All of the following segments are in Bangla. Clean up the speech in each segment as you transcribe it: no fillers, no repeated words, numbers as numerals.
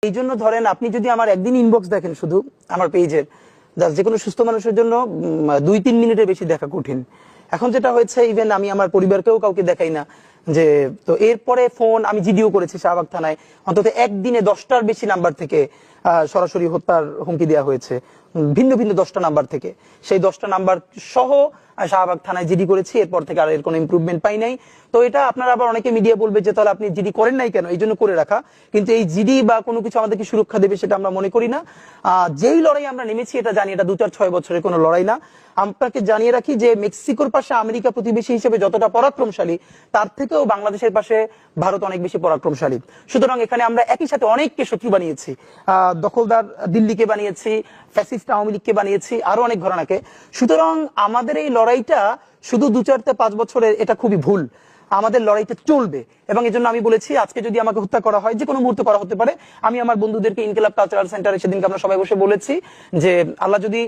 এই জন্য ধরেন আপনি যদি আমার একদিন ইনবক্স দেখেন শুধু আমার পেজের, যে কোনো সুস্থ মানুষের জন্য 2-3 মিনিটের বেশি দেখা কঠিন। এখন যেটা হয়েছে, ইভেন আমি আমার পরিবারকেও কাউকে দেখাই না। যে তো এরপরে ফোন আমি জিডিও করেছি শাহবাগ থানায়, অন্তত একদিনে 10টার বেশি নাম্বার থেকে সরাসরি হত্যার হুমকি দেওয়া হয়েছে, ভিন্ন ভিন্ন 10টা নাম্বার থেকে। সেই 10টা নাম্বার সহ শাহবাগ থানায় জিডি করেছি, এরপর থেকে আর এর কোনো ইমপ্রুভমেন্ট পাই নাই। তো এটা আপনারা আবার অনেকে মিডিয়া বলবে যে তাহলে আপনি জিডি করেন নাই কেন, এই জন্য করে রাখা। কিন্তু এই জিডি বা কোনো কিছু আমাদেরকে সুরক্ষা দেবে সেটা আমরা মনে করি না। যেই লড়াই আমরা নেমেছি এটা জানি এটা 2-4-6 বছরের কোনো লড়াই না। আপনাকে জানিয়ে রাখি যে মেক্সিকোর পাশে আমেরিকা প্রতিবেশী হিসেবে যতটা পরাক্রমশালী, তার থেকেও বাংলাদেশের পাশে ভারত অনেক বেশি পরাক্রমশালী। সুতরাং এখানে আমরা একই সাথে অনেককে শত্রু বানিয়েছি, দখলদার দিল্লিকে বানিয়েছি, ফ্যাসিস্ট আওয়ামী লীগকে বানিয়েছি, আরো অনেক ঘরানাকে। সুতরাং আমাদের এই লড়াইটা শুধু 2-4-5 বছরের, এটা খুবই ভুল। আমাদের লড়াইটা চলবে, এবং এই জন্য আমি বলেছি আজকে যদি আমাকে হত্যা করা হয়, যে কোনো মুহূর্তে করা হতে পারে। আমি আমার বন্ধুদেরকে ইনকিলাব কালচারাল সেন্টারে সেদিনকে আমরা সবাই বসে বলেছি যে আল্লাহ যদি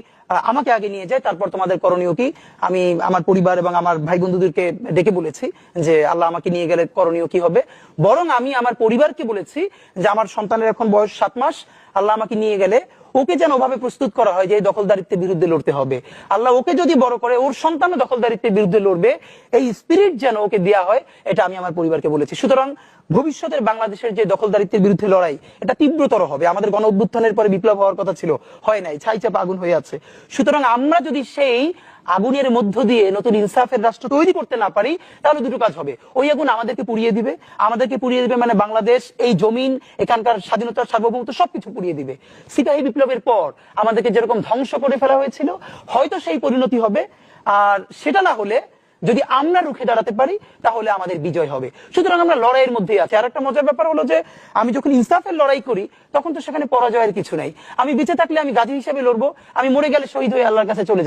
আমাকে আগে নিয়ে যায় তারপর তোমাদের করণীয় কি। আমি আমার পরিবার এবং আমার ভাই বন্ধুদেরকে ডেকে বলেছি যে আল্লাহ আমাকে নিয়ে গেলে করণীয় কি হবে। বরং আমি আমার পরিবারকে বলেছি যে আমার সন্তানের এখন বয়স 7 মাস, আল্লাহ আমাকে নিয়ে গেলে ওকে যেন ওভাবে প্রস্তুত করা হয় যে এই দখলদারিত্বের বিরুদ্ধে লড়তে হবে। আল্লাহ ওকে যদি বড় করে ওর সন্তান দখলদারিত্বের বিরুদ্ধে লড়বে, এই স্পিরিট যেন ওকে দেওয়া হয়, এটা আমি আমার পরিবারকে বলেছি। সুতরাং ভবিষ্যতের বাংলাদেশের যে দখলদারিত্বের বিরুদ্ধে লড়াই, এটা তীব্রতর হবে। আমাদের গণ অভ্যুত্থানের পরে বিপ্লব হওয়ার কথা ছিল, হয় নাই, ছাই চাপা আগুন হয়ে আছে। সুতরাং আমরা যদি সেই আগুনের মধ্য দিয়ে নতুন ইনসাফের রাষ্ট্র তৈরি করতে না পারি, তাহলে দুটো কাজ হবে। ওই আগুন আমাদেরকে পুড়িয়ে দিবে, মানে বাংলাদেশ, এই জমিন, এখানকার স্বাধীনতার সার্বভৌমত্ব সবকিছু পুড়িয়ে দিবে। সিপাহী বিপ্লবের পর আমাদেরকে যেরকম ধ্বংস করে ফেলা হয়েছিল, হয়তো সেই পরিণতি হবে। আর সেটা না হলে যদি আমরা রুখে দাঁড়াতে পারি, তাহলে আমাদের বিজয় হবে। সুতরাং আমরা লড়াইয়ের মধ্যেই আছি। আর একটা মজার ব্যাপার হলো যে আমি যখন ইনসাফের লড়াই করি, তখন তো সেখানে পরাজয়ের কিছু নাই। আমি বেঁচে থাকলে আমি গাজী হিসেবে লড়বো, আমি মরে গেলে শহীদ হয়ে আল্লাহর কাছে চলে যাবো।